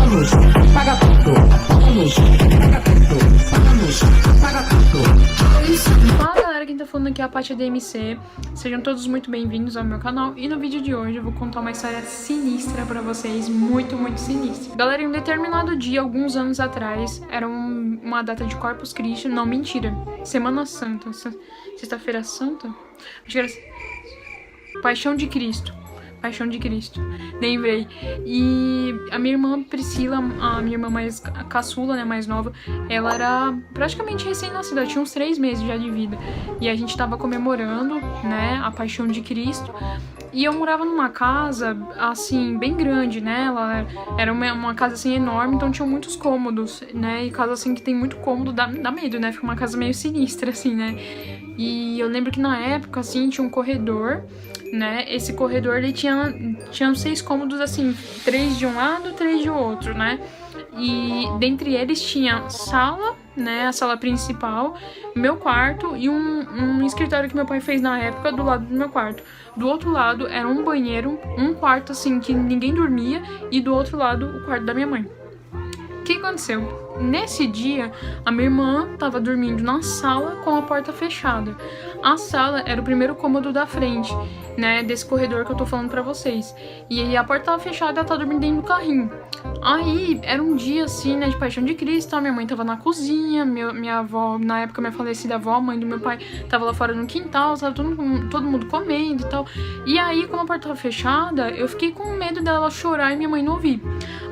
vamos, paga tudo, vamos, paga tudo, vamos, paga tudo. Fala galera, quem tá falando aqui é a Paty DMC. Sejam todos muito bem-vindos ao meu canal. E no vídeo de hoje eu vou contar uma história sinistra pra vocês, muito sinistra. Galera, em um determinado dia, alguns anos atrás, era uma data de Corpus Christi, não, mentira, Semana Santa, Sexta-feira Santa? Acho que era Paixão de Cristo. Paixão de Cristo, lembrei. E a minha irmã Priscila, a minha irmã mais caçula, né, mais nova, ela era praticamente recém-nascida, ela tinha uns 3 meses já de vida. E a gente tava comemorando, né, a Paixão de Cristo. E eu morava numa casa, assim, bem grande, né, ela era uma casa, assim, enorme, então tinha muitos cômodos, né, e casa, assim, que tem muito cômodo, dá medo, né, fica uma casa meio sinistra, assim, né. E eu lembro que na época, assim, tinha um corredor, né, esse corredor, ele tinha 6 cômodos, assim, 3 de um lado, 3 de outro, né, e dentre eles tinha sala, né, a sala principal, meu quarto e um escritório que meu pai fez na época do lado do meu quarto. Do outro lado era um banheiro, um quarto, assim, que ninguém dormia, e do outro lado o quarto da minha mãe. O que aconteceu? Nesse dia, a minha irmã estava dormindo na sala com a porta fechada. A sala era o primeiro cômodo da frente, né, desse corredor que eu tô falando pra vocês. E aí a porta tava fechada, ela tá dormindo dentro do carrinho. Aí, era um dia assim, né, de Paixão de Cristo, minha mãe tava na cozinha, minha avó, na época minha falecida avó, a mãe do meu pai, tava lá fora no quintal, tava todo mundo comendo e tal. E aí, como a porta tava fechada, eu fiquei com medo dela chorar e minha mãe não ouvir.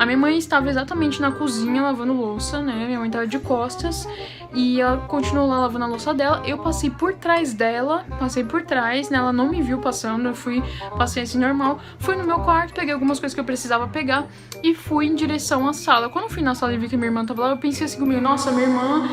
A minha mãe estava exatamente na cozinha lavando louça, né, minha mãe tava de costas, e ela continuou lá lavando a louça dela. Eu passei por trás dela, né, ela não me viu passando, passei assim normal, fui no meu quarto, peguei algumas coisas que eu precisava pegar e fui em direção à sala. Quando eu fui na sala e vi que minha irmã tava lá, eu pensei assim comigo, nossa, minha irmã,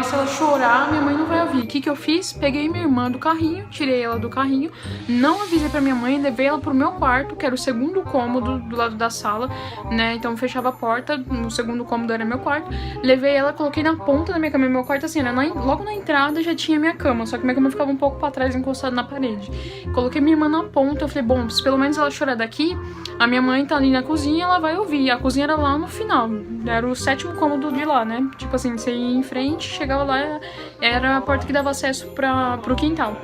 se ela chorar, minha mãe não vai ouvir. O que eu fiz? Peguei minha irmã do carrinho, tirei ela do carrinho, não avisei pra minha mãe, levei ela pro meu quarto, que era o segundo cômodo do lado da sala, né, então eu fechava a porta, no segundo cômodo era meu quarto, levei ela, coloquei na ponta da minha cama, meu quarto assim, logo na entrada já tinha minha cama, só que minha cama ficava um pouco pra trás, encostada na parede. Coloquei minha irmã na ponta, eu falei, bom, se pelo menos ela chorar daqui, a minha mãe tá ali na cozinha, ela vai ouvir. A cozinha era lá no final, era o 7º cômodo de lá, né? Tipo assim, você ia em frente, chegava lá, era a porta que dava acesso pro quintal.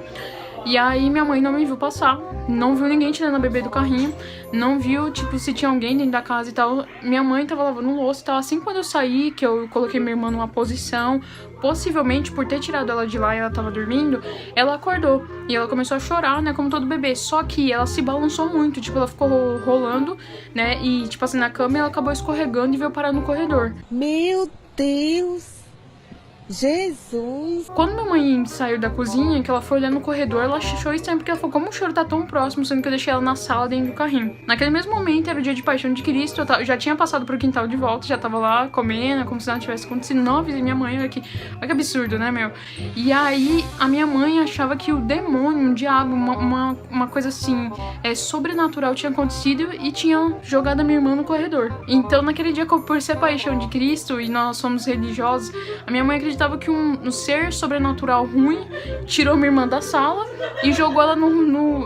E aí minha mãe não me viu passar, não viu ninguém tirando a bebê do carrinho, não viu, tipo, se tinha alguém dentro da casa e tal. Minha mãe tava lavando louça e tal. Assim, quando eu saí, que eu coloquei minha irmã numa posição, possivelmente por ter tirado ela de lá e ela tava dormindo, ela acordou e ela começou a chorar, né, como todo bebê. Só que ela se balançou muito, tipo, ela ficou rolando, né, e tipo assim, na cama ela acabou escorregando e veio parar no corredor. Meu Deus! Jesus! Quando minha mãe saiu da cozinha, que ela foi olhando no corredor, ela achou estranho, porque ela falou, como o choro tá tão próximo, sendo que eu deixei ela na sala dentro do carrinho. Naquele mesmo momento, era o dia de Paixão de Cristo, eu já tinha passado pro quintal de volta, já tava lá comendo, como se nada tivesse acontecido. Não avisei minha mãe, olha que absurdo, né, meu? E aí, a minha mãe achava que o demônio, um diabo, uma coisa assim, sobrenatural tinha acontecido e tinha jogado a minha irmã no corredor. Então, naquele dia, por ser Paixão de Cristo e nós somos religiosos, a minha mãe acreditava que um ser sobrenatural ruim tirou minha irmã da sala e jogou ela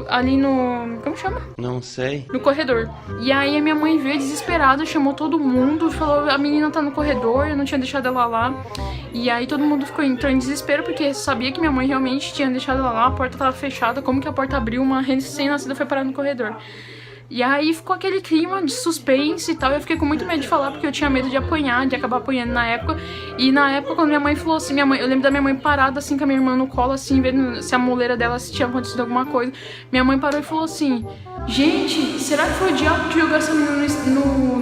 ali no... como chama? Não sei. No corredor. E aí a minha mãe veio desesperada, chamou todo mundo, falou, a menina tá no corredor, eu não tinha deixado ela lá. E aí todo mundo entrou em desespero, porque sabia que minha mãe realmente tinha deixado ela lá, a porta tava fechada, como que a porta abriu, uma recém-nascida foi parar no corredor. E aí ficou aquele clima de suspense e tal, eu fiquei com muito medo de falar, porque eu tinha medo de apanhar, de acabar apanhando na época. E na época, quando minha mãe falou assim, eu lembro da minha mãe parada assim com a minha irmã no colo, assim, vendo se a moleira dela, se tinha acontecido alguma coisa. Minha mãe parou e falou assim, gente, será que foi o diabo que jogou essa menina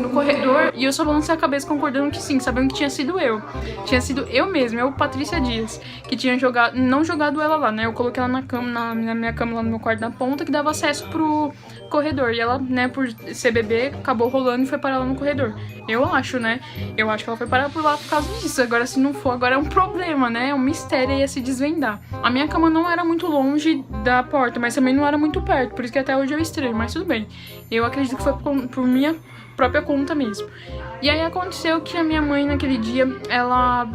no corredor? E eu só balancei a cabeça concordando que sim, sabendo que tinha sido eu. Tinha sido eu mesma, Patrícia Dias, que tinha não jogado ela lá, né? Eu coloquei ela na cama, na minha cama lá no meu quarto da ponta, que dava acesso pro corredor. E ela, né, por ser bebê, acabou rolando e foi parar lá no corredor. Eu acho, né? Eu acho que ela foi parar por lá por causa disso. Agora, se não for, agora é um problema, né? É um mistério aí a se desvendar. A minha cama não era muito longe da porta, mas também não era muito perto. Por isso que até hoje eu estranho, mas tudo bem. Eu acredito que foi por minha própria conta mesmo. E aí aconteceu que a minha mãe naquele dia, ela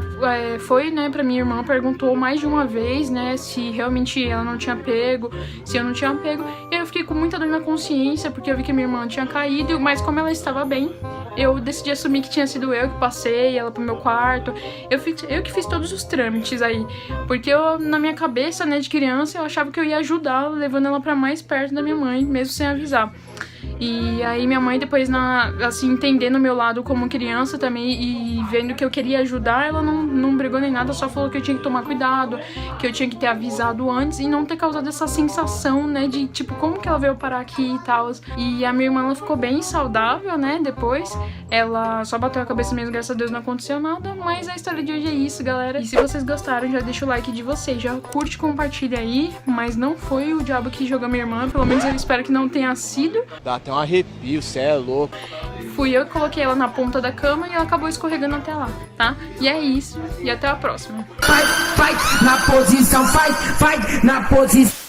foi, né, pra minha irmã, perguntou mais de uma vez, né, se realmente ela não tinha pego, se eu não tinha pego. E aí eu fiquei com muita dor na consciência, porque eu vi que a minha irmã tinha caído, mas como ela estava bem, eu decidi assumir que tinha sido eu que passei ela pro meu quarto. Eu que fiz todos os trâmites aí. Porque na minha cabeça, né, de criança, eu achava que eu ia ajudar levando ela pra mais perto da minha mãe, mesmo sem avisar. E aí minha mãe depois, assim, entendendo o meu lado como criança também e vendo que eu queria ajudar, ela não brigou nem nada, só falou que eu tinha que tomar cuidado, que eu tinha que ter avisado antes e não ter causado essa sensação, né, de tipo, como que ela veio parar aqui e tal. E a minha irmã, ela ficou bem saudável, né, depois. Ela só bateu a cabeça mesmo, graças a Deus não aconteceu nada, mas a história de hoje é isso, galera. E se vocês gostaram, já deixa o like de vocês, já curte, compartilha aí, mas não foi o diabo que jogou minha irmã, pelo menos eu espero que não tenha sido. Dá até um arrepio, cê é louco. Fui eu que coloquei ela na ponta da cama e ela acabou escorregando até lá, tá? E é isso, e até a próxima. Fight, fight, na posição, fight, fight, na posição.